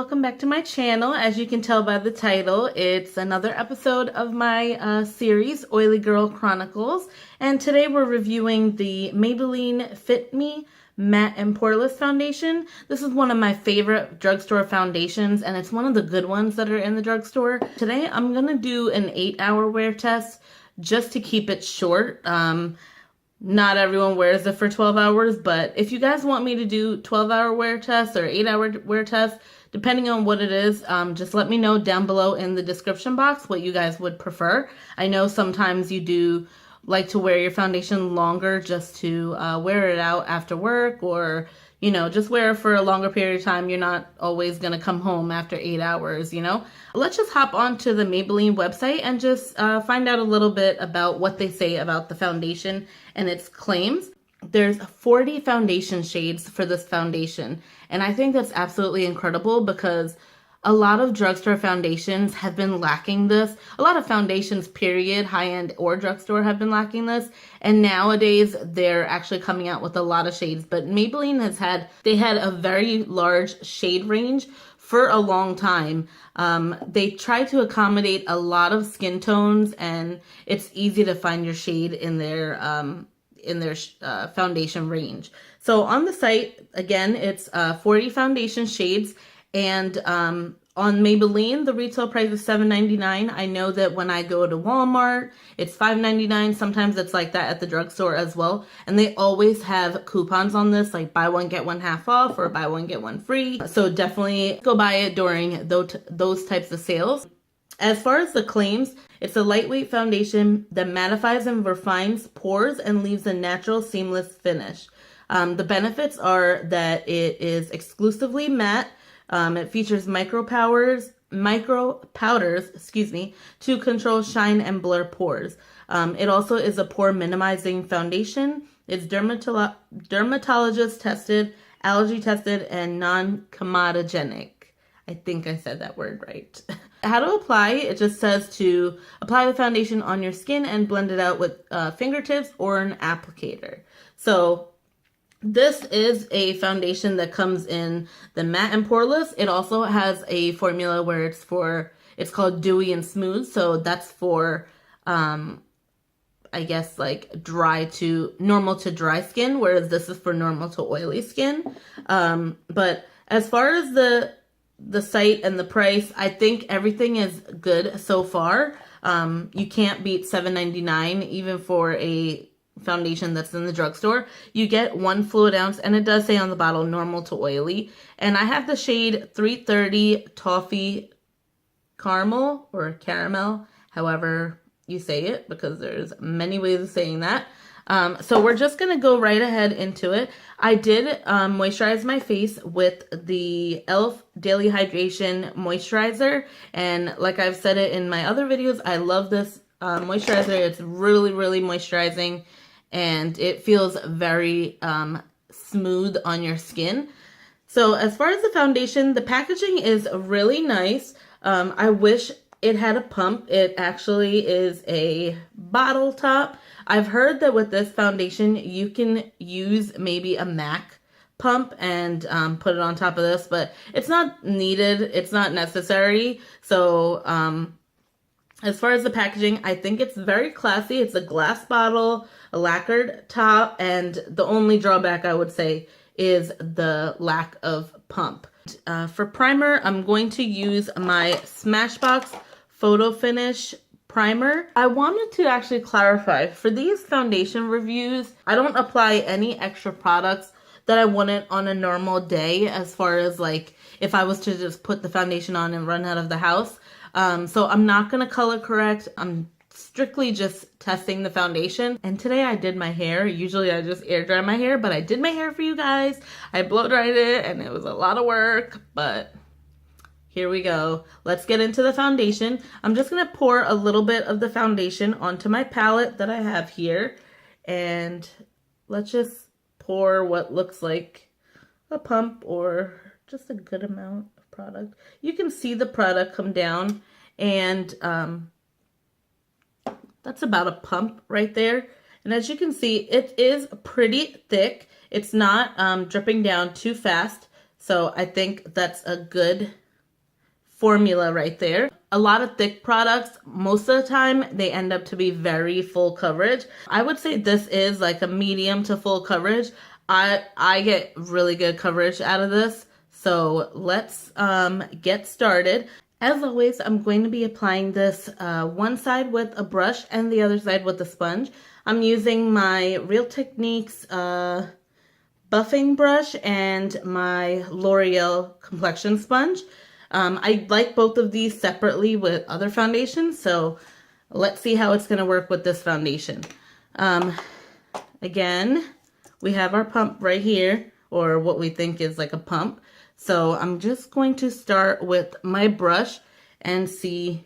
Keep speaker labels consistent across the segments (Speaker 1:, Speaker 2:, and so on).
Speaker 1: welcome back to my channel. As you can tell by the title, it's another episode of my series, Oily Girl Chronicles. And today we're reviewing the Maybelline Fit Me Matte and Poreless Foundation. This is one of my favorite drugstore foundations, and it's one of the good ones that are in the drugstore. Today I'm going to do an 8-hour wear test just to keep it short. Not everyone wears it for 12 hours, but if you guys want me to do 12-hour wear tests or 8-hour wear tests, depending on what it is, just let me know down below in the description box what you guys would prefer. I know sometimes you do like to wear your foundation longer just to wear it out after work, or, you know, just wear it for a longer period of time. You're not always going to come home after 8 hours, you know? Let's just hop onto the Maybelline website and just find out a little bit about what they say about the foundation and its claims. There's 40 foundation shades for this foundation, and I think that's absolutely incredible because a lot of drugstore foundations have been lacking this. A lot of foundations, period, high-end or drugstore, have been lacking this. And nowadays, they're actually coming out with a lot of shades. But Maybelline had a very large shade range for a long time. They try to accommodate a lot of skin tones, and it's easy to find your shade in their foundation range. So on the site, again, it's 40 foundation shades. And on Maybelline, the retail price is $7.99. I know that when I go to Walmart, it's $5.99. Sometimes it's like that at the drugstore as well. And they always have coupons on this, like buy one, get one half off, or buy one, get one free. So definitely go buy it during those types of sales. As far as the claims, it's a lightweight foundation that mattifies and refines pores and leaves a natural, seamless finish. The benefits are that it is exclusively matte. It features micro powders, to control shine and blur pores. It also is a pore minimizing foundation. It's dermatologist tested, allergy tested, and non-comedogenic. I think I said that word right. How to apply, it just says to apply the foundation on your skin and blend it out with fingertips or an applicator. So this is a foundation that comes in the matte and poreless. It also has a formula where it's called dewy and smooth. So that's for, I guess, like normal to dry skin, whereas this is for normal to oily skin. But as far as the site and the price, I think everything is good so far. You can't beat $7.99 even for a foundation that's in the drugstore. You get 1 fluid ounce, and it does say on the bottle normal to oily. And I have the shade 330 Toffee Caramel, or Caramel, however you say it, because there's many ways of saying that. So we're just going to go right ahead into it. I did moisturize my face with the e.l.f. Daily Hydration Moisturizer. And like I've said it in my other videos, I love this moisturizer. It's really, really moisturizing, and it feels very smooth on your skin. So as far as the foundation, the packaging is really nice. I wish it had a pump. It actually is a bottle top. I've heard that with this foundation, you can use maybe a MAC pump and put it on top of this, but it's not needed. It's not necessary. So as far as the packaging, I think it's very classy. It's a glass bottle, a lacquered top, and the only drawback I would say is the lack of pump. For primer, I'm going to use my Smashbox Photo Finish primer. I wanted to actually clarify, for these foundation reviews, I don't apply any extra products that I wouldn't on a normal day, as far as like if I was to just put the foundation on and run out of the house. So I'm not going to color correct. I'm strictly just testing the foundation. And today I did my hair. Usually I just air dry my hair, but I did my hair for you guys. I blow dried it, and it was a lot of work, but here we go. Let's get into the foundation. I'm just going to pour a little bit of the foundation onto my palette that I have here. And let's just pour what looks like a pump or just a good amount of product. You can see the product come down, and that's about a pump right there. And as you can see, it is pretty thick. It's not dripping down too fast. So I think that's a good formula right there. A lot of thick products, most of the time, they end up to be very full coverage. I would say this is like a medium to full coverage. I get really good coverage out of this. So let's get started. As always, I'm going to be applying this one side with a brush and the other side with a sponge. I'm using my Real Techniques buffing brush and my L'Oreal complexion sponge. I like both of these separately with other foundations, so let's see how it's going to work with this foundation. Again, we have our pump right here, or what we think is like a pump. So I'm just going to start with my brush and see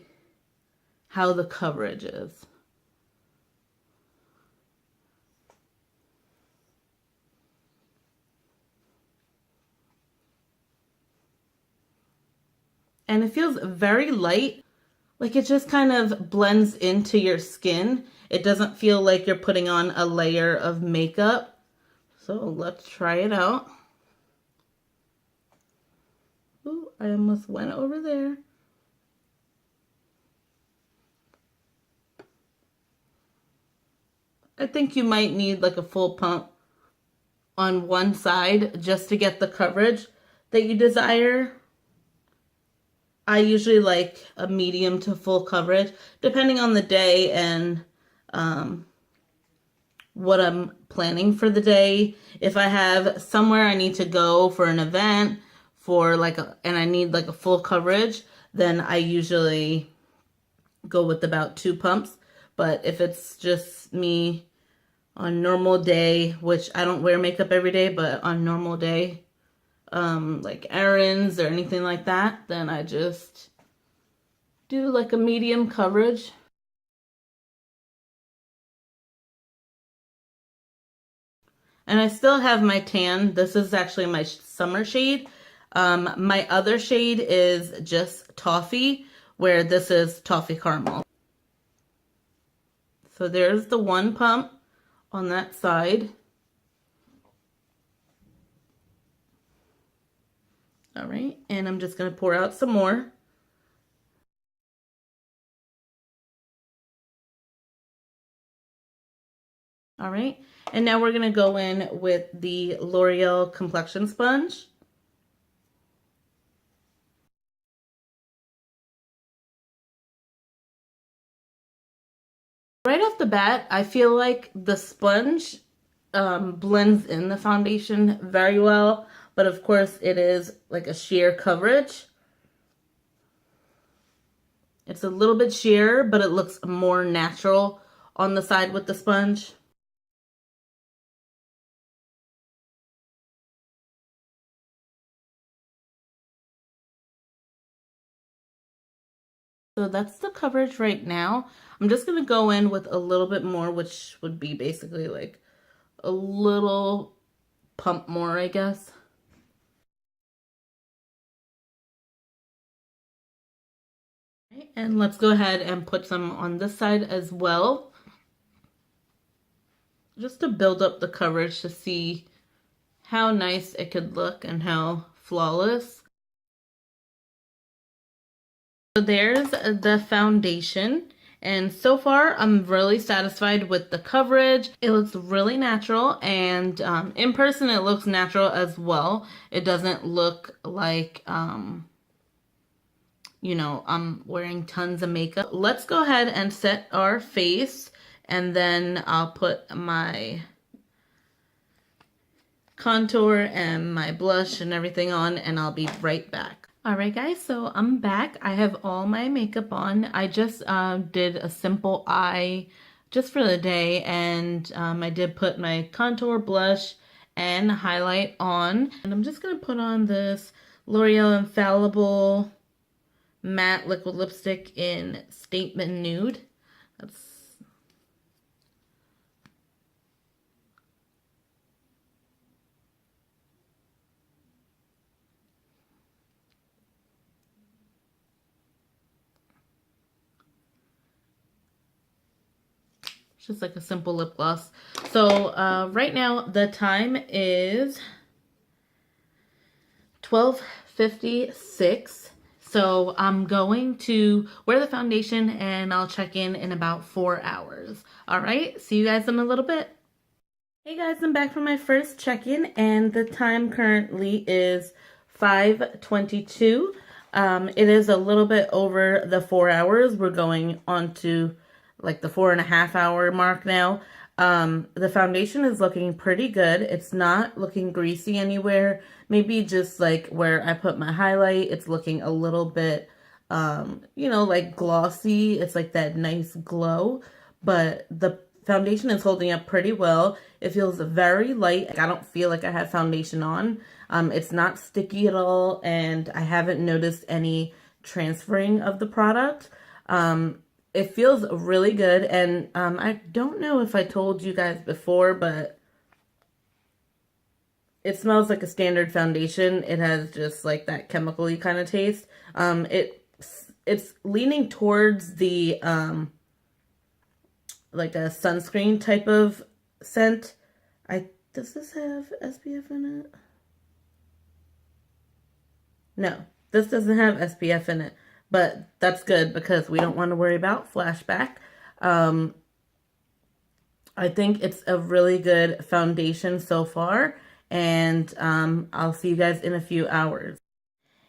Speaker 1: how the coverage is. And it feels very light, like it just kind of blends into your skin. It doesn't feel like you're putting on a layer of makeup. So let's try it out. Ooh, I almost went over there. I think you might need like a full pump on one side just to get the coverage that you desire. I usually like a medium to full coverage, depending on the day and what I'm planning for the day. If I have somewhere I need to go for an event for and I need like a full coverage, then I usually go with about 2 pumps. But if it's just me on normal day, which I don't wear makeup every day, but on normal day, like errands or anything like that, then I just do like a medium coverage. And I still have my tan. This is actually my summer shade. My other shade is just toffee, where this is toffee caramel. So there's the one pump on that side. All right, and I'm just going to pour out some more. All right, and now we're going to go in with the L'Oreal complexion sponge. Right off the bat, I feel like the sponge blends in the foundation very well, but of course it is like a sheer coverage. It's a little bit sheer, but it looks more natural on the side with the sponge. So that's the coverage right now. I'm just going to go in with a little bit more, which would be basically like a little pump more, I guess. And let's go ahead and put some on this side as well, just to build up the coverage to see how nice it could look and how flawless. So there's the foundation, and so far I'm really satisfied with the coverage. It looks really natural, and in person it looks natural as well. It doesn't look like you know, I'm wearing tons of makeup. Let's go ahead and set our face, and then I'll put my contour and my blush and everything on, and I'll be right back. Alright guys, so I'm back. I have all my makeup on. I just did a simple eye just for the day, and I did put my contour, blush, and highlight on. And I'm just going to put on this L'Oreal Infallible matte liquid lipstick in Statement Nude. That's just like a simple lip gloss. So right now the time is 12:56. So I'm going to wear the foundation and I'll check in about 4 hours. All right, see you guys in a little bit. Hey guys, I'm back from my first check-in and the time currently is 5:22. It is a little bit over the 4 hours. We're going on to like the 4.5 hour mark now. The foundation is looking pretty good. It's not looking greasy anywhere. Maybe just like where I put my highlight, it's looking a little bit, like glossy. It's like that nice glow, but the foundation is holding up pretty well. It feels very light. I don't feel like I have foundation on. It's not sticky at all, and I haven't noticed any transferring of the product. It feels really good, and I don't know if I told you guys before, but it smells like a standard foundation. It has just like that chemical-y kind of taste. It's leaning towards the like a sunscreen type of scent. Does this have SPF in it? No, this doesn't have SPF in it, but that's good because we don't want to worry about flashback. I think it's a really good foundation so far, and I'll see you guys in a few hours.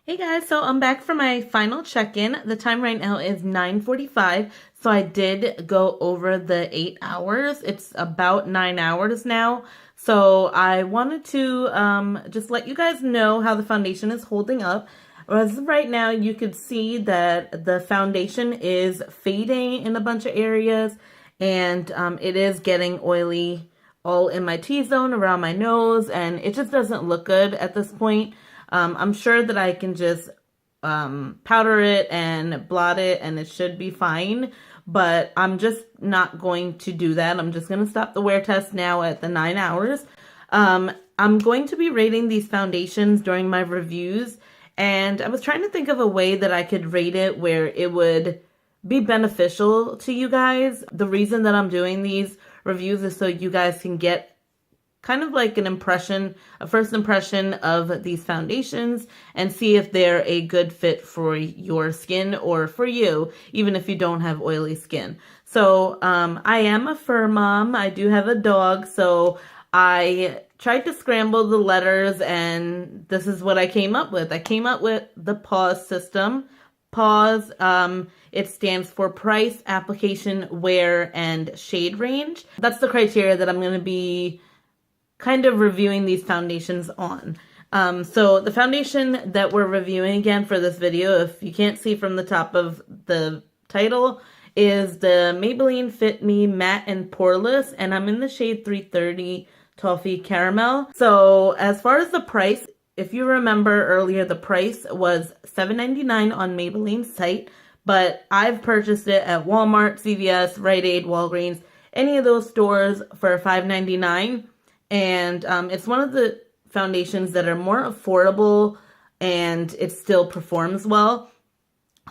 Speaker 1: Hey guys, so I'm back for my final check-in. The time right now is 9:45, so I did go over the 8 hours. It's about 9 hours now. So I wanted to just let you guys know how the foundation is holding up. As of right now, you could see that the foundation is fading in a bunch of areas, and it is getting oily all in my T-zone, around my nose, and it just doesn't look good at this point. I'm sure that I can just powder it and blot it and it should be fine, but I'm just not going to do that. I'm just going to stop the wear test now at the 9 hours. I'm going to be rating these foundations during my reviews, and I was trying to think of a way that I could rate it where it would be beneficial to you guys. The reason that I'm doing these reviews is so you guys can get kind of like a first impression of these foundations and see if they're a good fit for your skin or for you, even if you don't have oily skin. So I am a fur mom. I do have a dog, so I tried to scramble the letters, and this is what I came up with. I came up with the PAWS system. PAWS, it stands for price, application, wear, and shade range. That's the criteria that I'm going to be kind of reviewing these foundations on. So the foundation that we're reviewing again for this video, if you can't see from the top of the title, is the Maybelline Fit Me Matte and Poreless, and I'm in the shade 330 Toffee Caramel. So as far as the price, if you remember earlier, the price was $7.99 on Maybelline's site, but I've purchased it at Walmart, CVS, Rite Aid, Walgreens, any of those stores for $5.99. And it's one of the foundations that are more affordable, and it still performs well.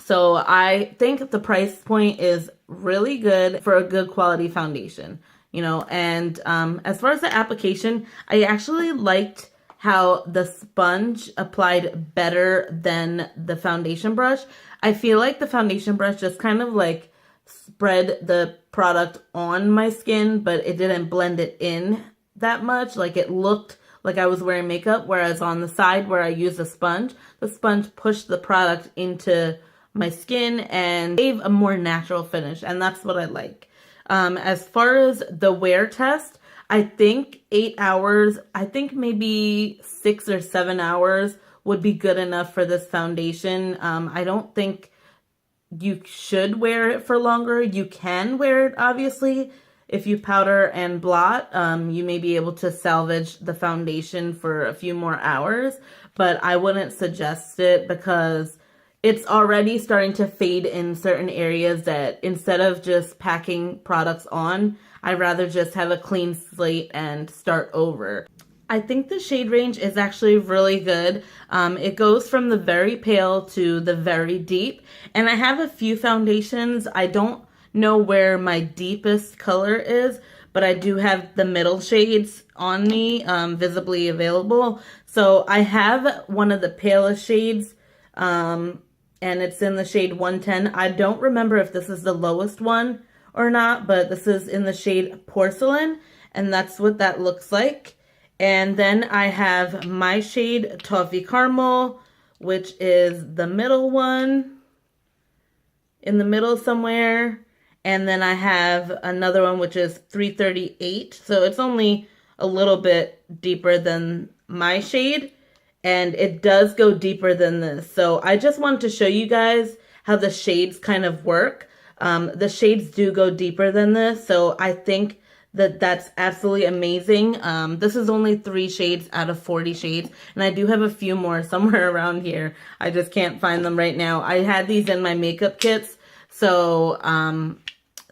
Speaker 1: So I think the price point is really good for a good quality foundation, and as far as the application, I actually liked how the sponge applied better than the foundation brush. I feel like the foundation brush just kind of like spread the product on my skin, but it didn't blend it in that much. Like it looked like I was wearing makeup, whereas on the side where I used the sponge pushed the product into my skin and gave a more natural finish, and that's what I like. As far as the wear test, I think 8 hours, I think maybe 6 or 7 hours would be good enough for this foundation. I don't think you should wear it for longer. You can wear it, obviously. If you powder and blot, you may be able to salvage the foundation for a few more hours, but I wouldn't suggest it because it's already starting to fade in certain areas that instead of just packing products on, I'd rather just have a clean slate and start over. I think the shade range is actually really good. It goes from the very pale to the very deep, and I have a few foundations. I don't know where my deepest color is, but I do have the middle shades on me, visibly available. So I have one of the palest shades and it's in the shade 110. I don't remember if this is the lowest one or not, but this is in the shade Porcelain, and that's what that looks like. And then I have my shade Toffee Caramel, which is the middle one, in the middle somewhere. And then I have another one, which is 338. So it's only a little bit deeper than my shade, and it does go deeper than this. So I just wanted to show you guys how the shades kind of work. The shades do go deeper than this, so I think that that's absolutely amazing. This is only 3 shades out of 40 shades, and I do have a few more somewhere around here. I just can't find them right now. I had these in my makeup kits, so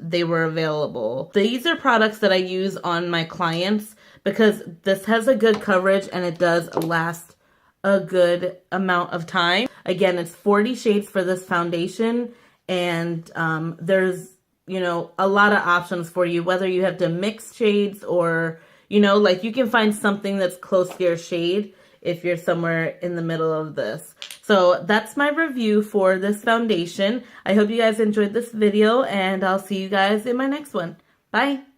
Speaker 1: they were available. These are products that I use on my clients because this has a good coverage and it does last a good amount of time. Again, it's 40 shades for this foundation, and there's, you know, a lot of options for you, whether you have to mix shades or, you know, like you can find something that's close to your shade if you're somewhere in the middle of this. So that's my review for this foundation. I hope you guys enjoyed this video, and I'll see you guys in my next one. Bye.